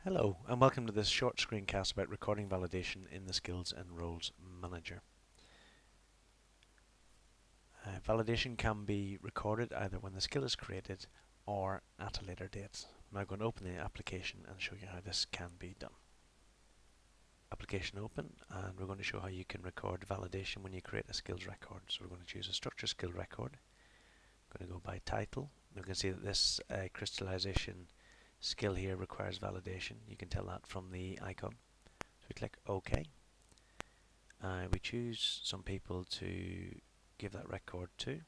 Hello, and welcome to this short screencast about recording validation in the Skills and Roles Manager. Validation can be recorded either when the skill is created or at a later date. I'm now going to open the application and show you how this can be done. Application open, and we're going to show how you can record validation when you create a skills record. So we're going to choose a structured skill record. I'm going to go by title. You can see that this crystallization skill here requires validation. You can tell that from the icon. So we click OK. We choose some people to give that record to.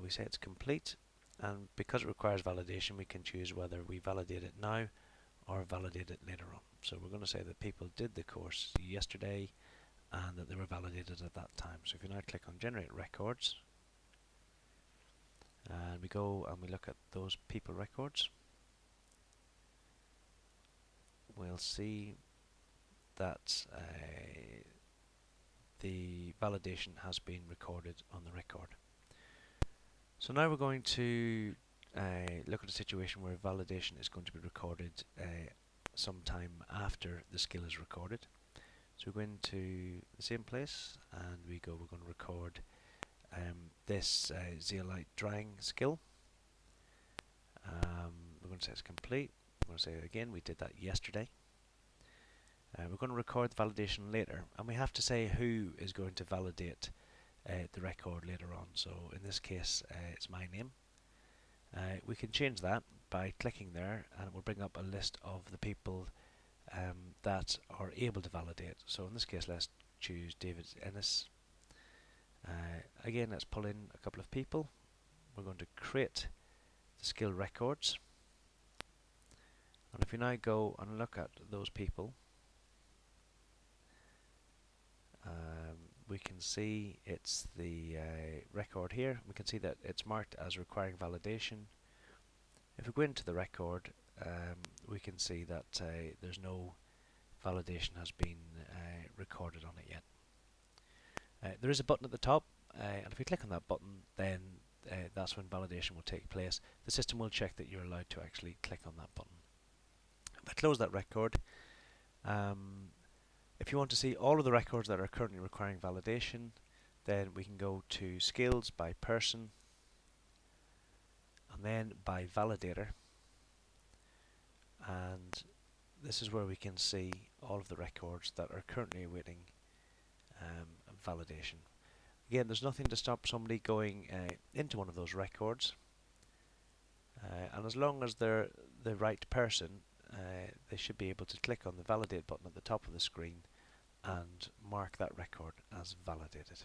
We say it's complete, and because it requires validation, we can choose whether we validate it now or validate it later on. So we're going to say that people did the course yesterday and that they were validated at that time. So if you now click on Generate Records, and we go and we look at those people records, we'll see that the validation has been recorded on the record. So now we're going to look at a situation where validation is going to be recorded sometime after the skill is recorded. So we go into the same place and we're going to record this zeolite drying skill. We're going to say it's complete. We're going to say again we did that yesterday. We're going to record the validation later, and we have to say who is going to validate the record later on. So in this case it's my name. We can change that by clicking there, and it will bring up a list of the people that are able to validate. So in this case let's choose David Ennis. Again, let's pull in a couple of people. We're going to create the skill records, and if you now go and look at those people, we can see it's the record here. We can see that it's marked as requiring validation. If we go into the record, we can see that there's no validation has been recorded on it yet. There is a button at the top, and if we click on that button, then that's when validation will take place. The system will check that you're allowed to actually click on that button. If I close that record, if you want to see all of the records that are currently requiring validation, then we can go to Skills by Person and then by Validator, and this is where we can see all of the records that are currently awaiting validation. Again, there's nothing to stop somebody going into one of those records, and as long as they're the right person, they should be able to click on the Validate button at the top of the screen and mark that record as validated.